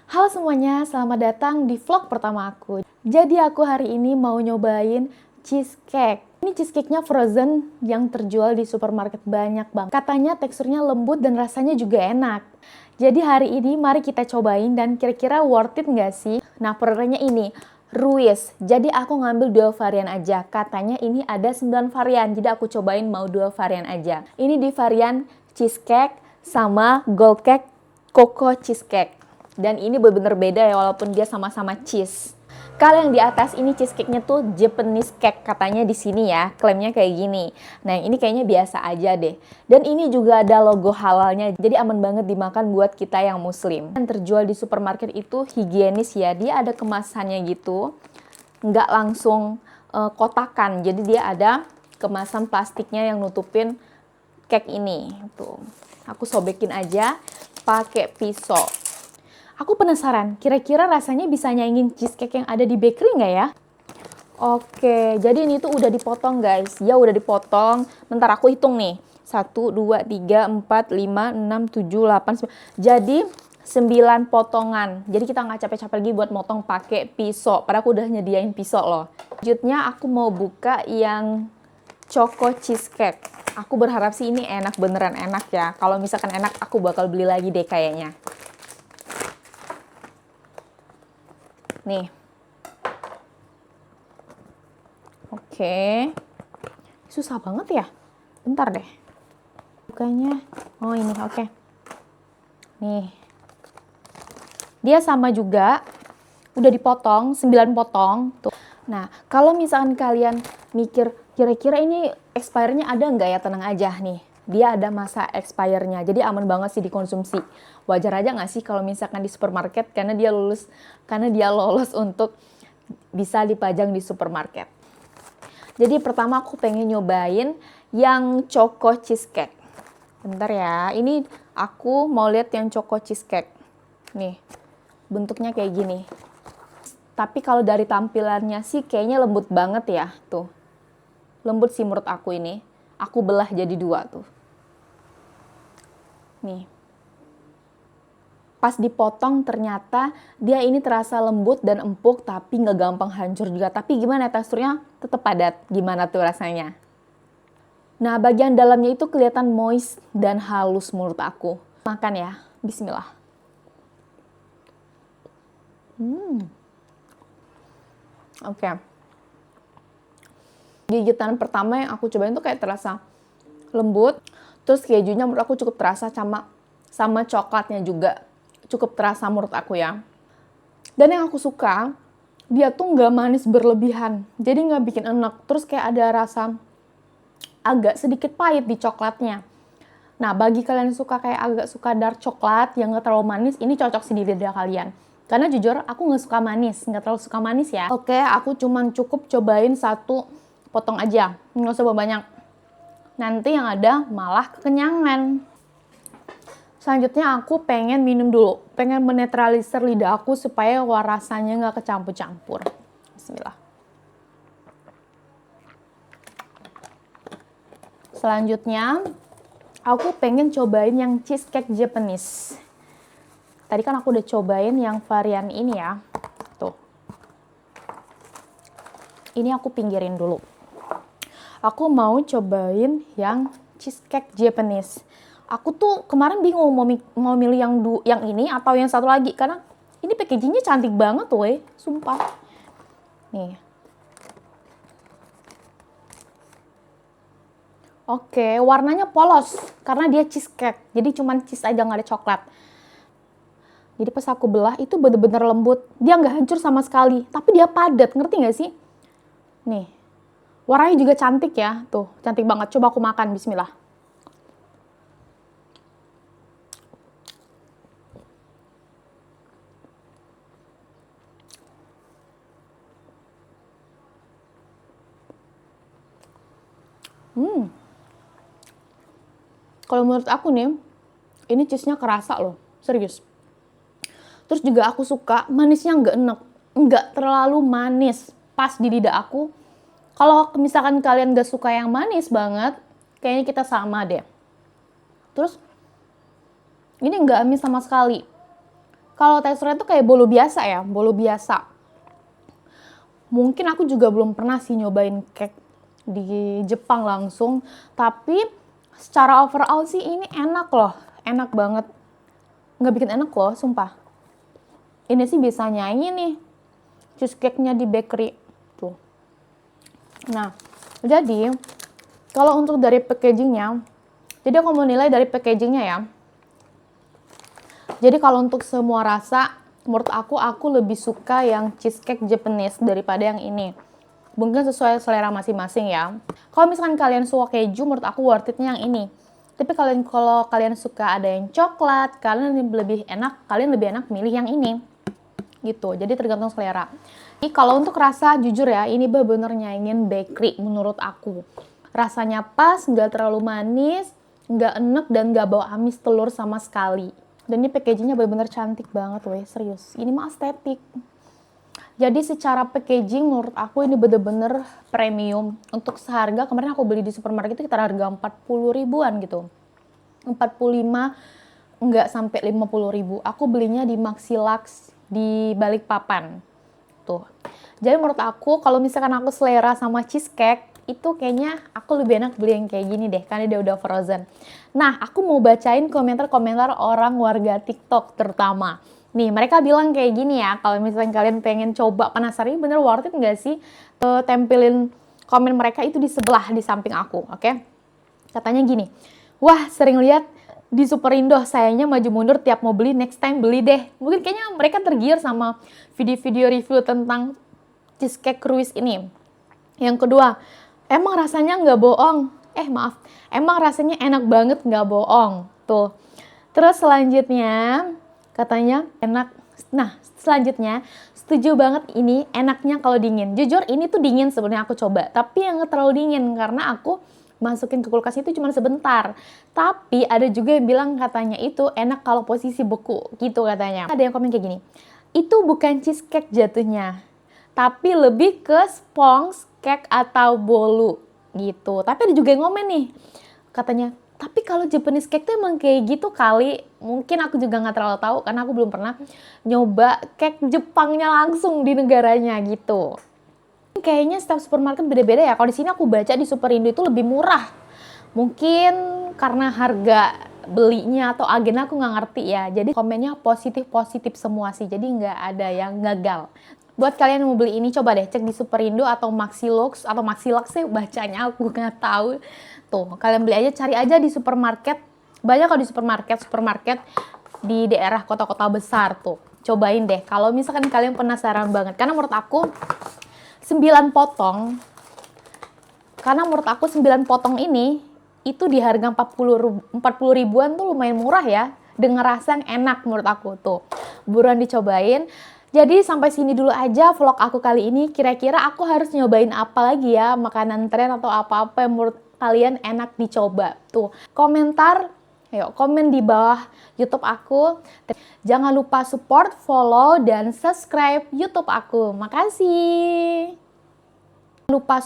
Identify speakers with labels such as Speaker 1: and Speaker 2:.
Speaker 1: Halo semuanya, selamat datang di vlog pertama aku. Jadi aku hari ini mau nyobain cheesecake. Ini cheesecake-nya frozen yang terjual di supermarket banyak banget. Katanya teksturnya lembut dan rasanya juga enak. Jadi hari ini mari kita cobain dan kira-kira worth it nggak sih? Nah, perbedaannya ini, Ruiz. Jadi aku ngambil 2 varian aja. Katanya ini ada 9 varian, jadi aku cobain mau 2 varian aja. Ini di varian cheesecake sama gold cake coco cheesecake. Dan ini bener-bener beda ya walaupun dia sama-sama cheese. Kalau yang di atas ini cheesecake-nya tuh Japanese cake katanya di sini ya, klaimnya kayak gini. Nah, ini kayaknya biasa aja deh. Dan ini juga ada logo halalnya, jadi aman banget dimakan buat kita yang muslim. Yang terjual di supermarket itu higienis ya, dia ada kemasannya gitu. Nggak langsung kotakan, jadi dia ada kemasan plastiknya yang nutupin cake ini. Tuh, aku sobekin aja pakai pisau. Aku penasaran, kira-kira rasanya bisa nyaingin cheesecake yang ada di bakery nggak ya? Oke, jadi ini tuh udah dipotong guys. Ya udah dipotong. Bentar aku hitung nih. 1, 2, 3, 4, 5, 6, 7, 8, 9. Jadi 9 potongan. Jadi kita nggak capek-capek lagi buat motong pakai pisau. Padahal aku udah nyediain pisau loh. Selanjutnya aku mau buka yang choco cheesecake. Aku berharap sih ini enak, beneran enak ya. Kalau misalkan enak, aku bakal beli lagi deh kayaknya. Nih. Oke. Susah banget ya. Bentar deh. Bukanya. Oh ini, oke. Nih. Dia sama juga. Udah dipotong, 9 potong. Tuh. Nah, kalau misalkan kalian mikir, kira-kira ini expire-nya ada nggak ya? Tenang aja nih. Dia ada masa expire-nya. Jadi aman banget sih dikonsumsi. Wajar aja nggak sih kalau misalkan di supermarket karena dia lolos untuk bisa dipajang di supermarket. Jadi pertama aku pengen nyobain yang choco cheesecake. Bentar ya, ini aku mau lihat yang choco cheesecake. Nih, bentuknya kayak gini. Tapi kalau dari tampilannya sih kayaknya lembut banget ya, tuh. Lembut sih menurut aku ini. Aku belah jadi 2 tuh. Nih. Pas dipotong ternyata dia ini terasa lembut dan empuk tapi nggak gampang hancur juga. Tapi gimana teksturnya? Tetap padat. Gimana tuh rasanya? Nah, bagian dalamnya itu kelihatan moist dan halus menurut aku. Makan ya, bismillah. Oke. Gigitan pertama yang aku cobain tuh kayak terasa lembut. Terus kejunya menurut aku cukup terasa sama coklatnya juga. Cukup terasa menurut aku ya. Dan yang aku suka, dia tuh nggak manis berlebihan. Jadi nggak bikin enak. Terus kayak ada rasa agak sedikit pahit di coklatnya. Nah, bagi kalian yang suka kayak agak suka dark coklat yang nggak terlalu manis, ini cocok sih di lidah kalian. Karena jujur, aku nggak suka manis, nggak terlalu suka manis ya. Oke, aku cuman cukup cobain 1 potong aja, nggak usah banyak. Nanti yang ada malah kekenyangan. Selanjutnya aku pengen minum dulu, pengen menetralisir lidah aku supaya rasanya nggak kecampur-campur. Bismillah. Selanjutnya, aku pengen cobain yang cheesecake Japanese. Tadi kan aku udah cobain yang varian ini ya. Tuh. Ini aku pinggirin dulu. Aku mau cobain yang cheesecake Japanese. Aku tuh kemarin bingung mau milih yang ini atau yang satu lagi. Karena ini packagingnya cantik banget weh. Sumpah. Nih. Oke, warnanya polos. Karena dia cheesecake. Jadi cuman cheese aja, nggak ada coklat. Jadi pas aku belah itu bener-bener lembut. Dia nggak hancur sama sekali. Tapi dia padat, ngerti nggak sih? Nih. Warnanya juga cantik ya. Tuh, cantik banget. Coba aku makan, bismillah. Kalau menurut aku nih, ini cheese-nya kerasa loh. Serius. Terus juga aku suka manisnya nggak enek. Nggak terlalu manis. Pas di lidah aku. Kalau misalkan kalian nggak suka yang manis banget, kayaknya kita sama deh. Terus, ini nggak amis sama sekali. Kalau teksturnya tuh kayak bolu biasa ya, bolu biasa. Mungkin aku juga belum pernah sih nyobain cake di Jepang langsung, tapi secara overall sih ini enak loh, enak banget. Nggak bikin enak loh, sumpah. Ini sih bisa nyanyi nih, cheesecake-nya di bakery. Tuh. Nah, jadi kalau untuk dari packagingnya, jadi aku mau nilai dari packagingnya ya. Jadi kalau untuk semua rasa, menurut aku lebih suka yang cheesecake Japanese daripada yang ini. Mungkin sesuai selera masing-masing ya. Kalau misalkan kalian suka keju, menurut aku worth it-nya yang ini. Tapi kalau kalian suka ada yang coklat, kalian lebih enak milih yang ini. Gitu. Jadi tergantung selera. Ini kalau untuk rasa, jujur ya, ini bener-bener nyaingin bakery menurut aku. Rasanya pas, nggak terlalu manis, nggak enek, dan nggak bau amis telur sama sekali. Dan ini packagingnya bener-bener cantik banget weh, serius. Ini mah estetik. Jadi secara packaging menurut aku ini bener-bener premium. Untuk seharga, kemarin aku beli di supermarket itu sekitar harga 40 ribuan gitu. 45, nggak sampai 50 ribu. Aku belinya di Maxilax di Balikpapan. Tuh. Jadi menurut aku, kalau misalkan aku selera sama cheesecake, itu kayaknya aku lebih enak beli yang kayak gini deh, karena dia udah frozen. Nah, aku mau bacain komentar-komentar orang warga TikTok terutama. Nih, mereka bilang kayak gini ya, kalau misalnya kalian pengen coba penasaran, ini bener worth it nggak sih? Tempelin komen mereka itu di sebelah, di samping aku, oke? Katanya gini, wah sering lihat di Superindo, sayangnya maju mundur tiap mau beli, next time beli deh. Mungkin kayaknya mereka tergiur sama video-video review tentang cheesecake cruise ini. Yang kedua, emang rasanya nggak bohong. Emang rasanya enak banget nggak bohong. Tuh. Terus selanjutnya, katanya enak. Nah, selanjutnya, setuju banget ini enaknya kalau dingin. Jujur, ini tuh dingin sebenarnya aku coba. Tapi yang nggak terlalu dingin, karena aku masukin ke kulkas itu cuma sebentar. Tapi ada juga yang bilang katanya itu enak kalau posisi beku, gitu katanya. Ada yang komen kayak gini, itu bukan cheesecake jatuhnya, tapi lebih ke sponge cake atau bolu gitu. Tapi ada juga yang ngomen nih, katanya, tapi kalau Japanese cake tuh emang kayak gitu kali. Mungkin aku juga nggak terlalu tahu karena aku belum pernah nyoba cake Jepangnya langsung di negaranya gitu. Kayaknya setiap supermarket beda-beda ya. Kalau di sini aku baca di Superindo itu lebih murah. Mungkin karena harga belinya atau agen aku nggak ngerti ya. Jadi komennya positif-positif semua sih. Jadi nggak ada yang gagal. Buat kalian yang mau beli ini, coba deh cek di Superindo atau Maxilox atau Maxilax sih bacanya aku nggak tahu. Tuh, kalian beli aja, cari aja di supermarket. Banyak kalau di supermarket di daerah kota-kota besar tuh. Cobain deh. Kalau misalkan kalian penasaran banget, karena menurut aku 9 potong, karena menurut aku 9 potong ini itu di harga 40 ribuan tuh lumayan murah ya, dengan rasa yang enak menurut aku tuh. Buruan dicobain. Jadi sampai sini dulu aja vlog aku kali ini. Kira-kira aku harus nyobain apa lagi ya, makanan tren atau apa-apa yang menurut kalian enak dicoba. Tuh, komentar, ayo komen di bawah YouTube aku. Jangan lupa support, follow, dan subscribe YouTube aku. Makasih. Lupa